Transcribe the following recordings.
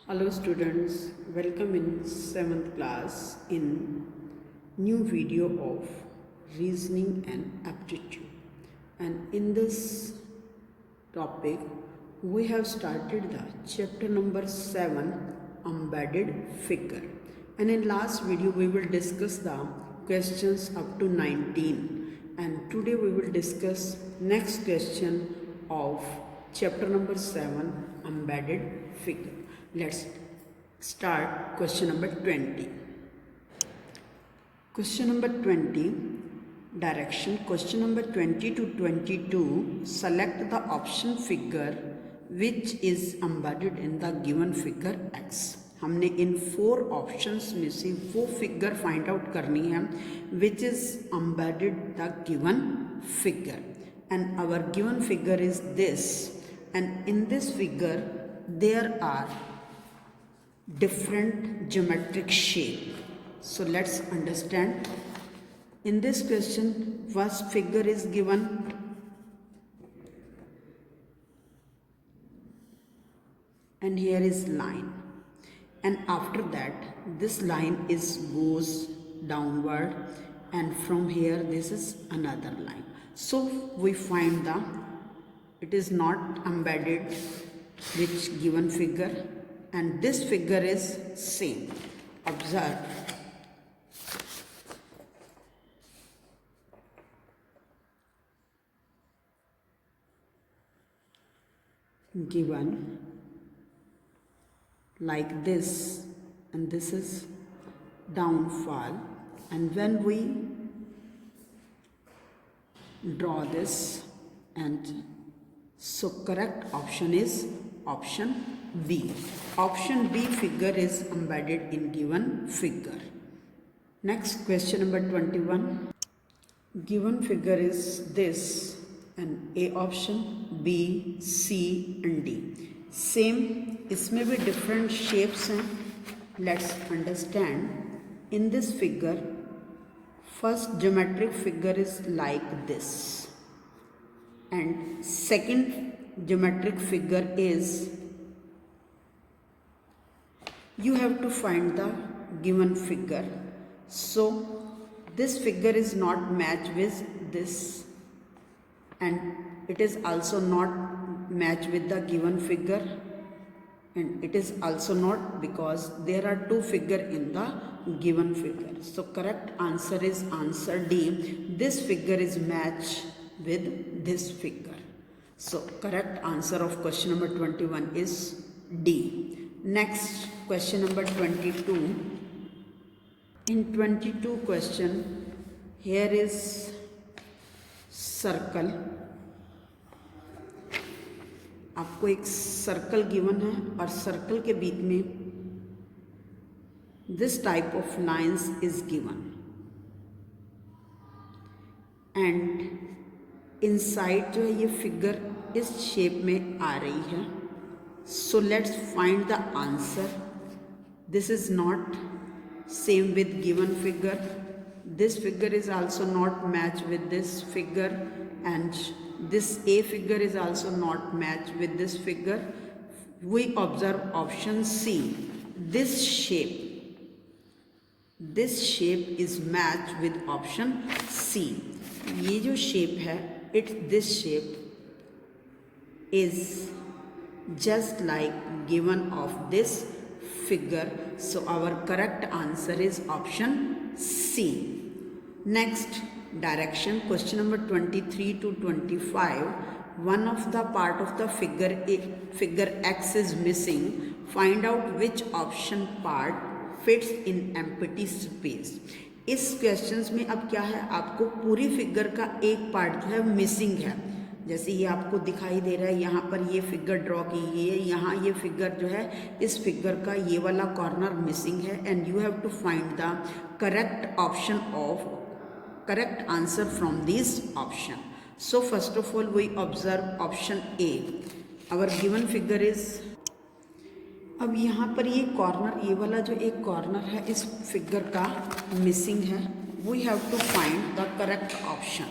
Hello students, welcome in 7th class in new video of reasoning and aptitude. And in this topic we have started the chapter number 7, embedded figure. And in last video we will discuss the questions up to 19, and today we will discuss next question of chapter number 7, embedded figure. Let's start question number 20. Question number 20, direction. Question number 20 to 22, select the option figure which is embedded in the given figure X. हमने इन 4 options में से वो figure find out करनी है which is embedded the given figure, and our given figure is this, and in this figure there are different geometric shape. So let's understand. In this question, first figure is given, and here is line, and after that this line goes downward, and from here this is another line. So we find it is not embedded which given figure, and this figure is same. Observe. Given like this, and this is downfall, and when we draw this, and so correct option is option B. Option B figure is embedded in given figure. Next, question number 21. Given figure is this, and A option, B, C and D. Same, इसमें भी different shapes हैं. Let's understand. In this figure, first geometric figure is like this, and second geometric figure is, you have to find the given figure. So this figure is not matched with this, and it is also not matched with the given figure, and it is also not, because there are 2 figures in the given figure. So correct answer is answer D. This figure is matched with this figure. So correct answer of question number 21 is D. Next, question number 22. In 22 question, here is circle. आपको एक circle given है, और circle के बीच में this type of lines is given, and inside जो है ये figure इस शेप में आ रही है. So let's find the answer. This is not same with given figure. This figure is also not matched with this figure, and this A figure is also not matched with this figure. We observe option C. This shape is matched with option C. ये जो shape है, this shape is just like given of this figure. So our correct answer is option C. Next, direction. Question number 23 to 25. One of the part of the figure X is missing. Find out which option part fits in empty space. इस questions में अब क्या है, आपको पूरी figure का एक part जो है मिसिंग है. जैसे ये आपको दिखाई दे रहा है, यहाँ पर ये फिगर ड्रॉ की गई है, यहाँ ये फिगर जो है, इस फिगर का ये वाला कॉर्नर मिसिंग है, and you have to find the correct option of correct answer from this option. So first of all we observe option A. Our given figure is, अब यहाँ पर ये कॉर्नर, ये वाला जो एक कॉर्नर है इस फिगर का मिसिंग है. We have to find the correct option.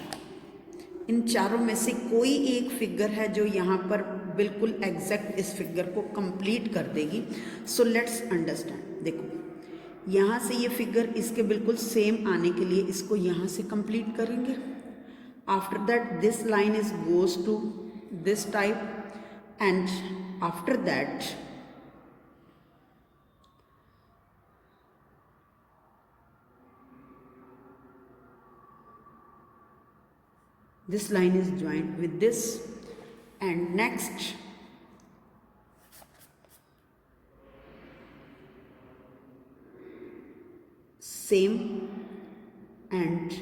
इन चारों में से कोई एक फिगर है जो यहाँ पर बिल्कुल एग्जैक्ट इस फिगर को कंप्लीट कर देगी. So let's understand. देखो यहाँ से ये फिगर इसके बिल्कुल सेम आने के लिए इसको यहाँ से कंप्लीट करेंगे. After that this line is goes to this type, and after that this line is joined with this, and next same, and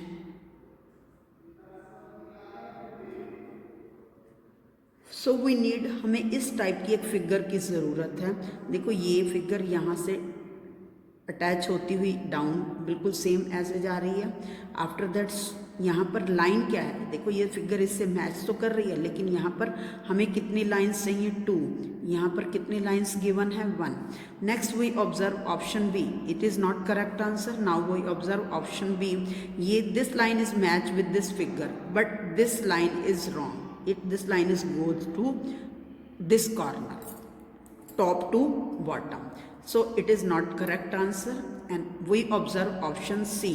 so we need, हमें इस टाइप की एक फिगर की ज़रूरत है. देखो ये फिगर यहाँ से अटैच होती हुई डाउन बिल्कुल सेम ऐसे जा रही है. आफ्टर दैट यहाँ पर लाइन क्या है, देखो ये फिगर इससे मैच तो कर रही है, लेकिन यहाँ पर हमें कितनी लाइंस चाहिए, 2. यहाँ पर कितनी लाइंस गिवन है, 1. Next we observe option B. It is not correct answer. Now we observe option B. ये this line is match with this figure, but this line is wrong. this line is goes to this corner, top to bottom. So it is not correct answer, and we observe option C.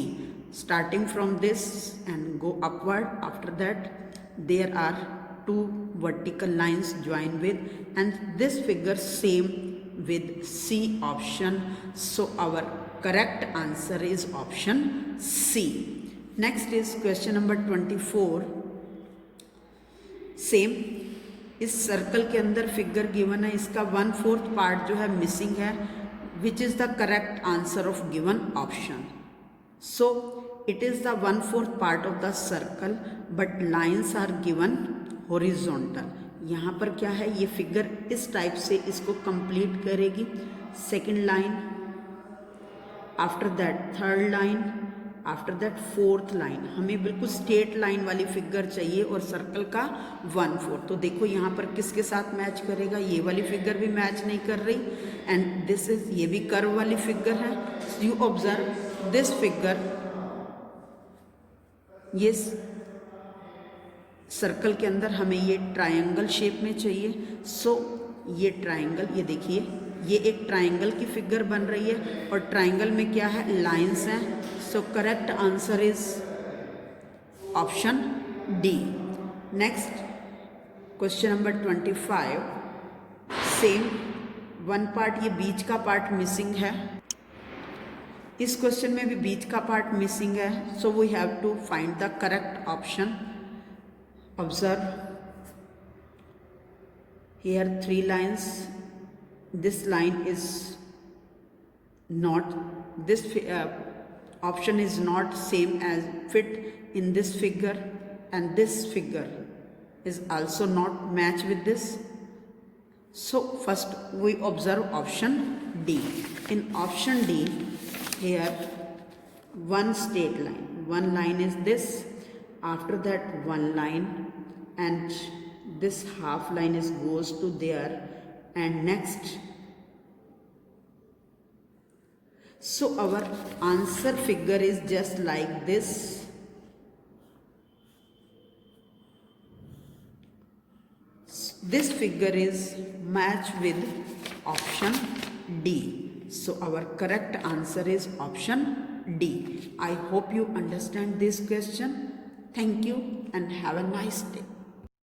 Starting from this and go upward, after that there are 2 vertical lines joined with, and this figure same with C option. So our correct answer is option C. Next is question number 24. Same, इस circle के अंदर figure given है, इसका 1/4 part जो है missing है. Which is the correct answer of given option. So it is the 1/4 part of the circle, but lines are given horizontal. यहाँ पर क्या है, ये फिगर इस टाइप से इसको कंप्लीट करेगी. Second line, after that third line, after that fourth line. हमें बिल्कुल स्ट्रेट लाइन वाली फिगर चाहिए और सर्कल का 1/4. तो देखो यहाँ पर किसके साथ मैच करेगा, ये वाली फिगर भी मैच नहीं कर रही, एंड दिस इज, ये भी कर्व वाली फिगर है. यू ऑब्जर्व दिस फिगर, ये सर्कल के अंदर हमें ये ट्रायंगल शेप में चाहिए. सो ये ट्रायंगल, ये देखिए ये एक ट्रायंगल की फिगर बन रही है, और ट्रायंगल में क्या है, लाइंस हैं. So correct answer is option D. Next question number 25. Same, one part, ये बीच का पार्ट मिसिंग है. इस क्वेश्चन में भी बीच का पार्ट मिसिंग है. So we have to find the correct option. Observe here 3 lines. This line is not, this option is not same as fit in this figure, and this figure is also not match with this. So first we observe option D. In option D, here one straight line, one line is this, after that one line, and this half line is goes to there, and next. So our answer figure is just like this. This figure is matched with option D. So our correct answer is option D. I hope you understand this question. Thank you and have a nice day.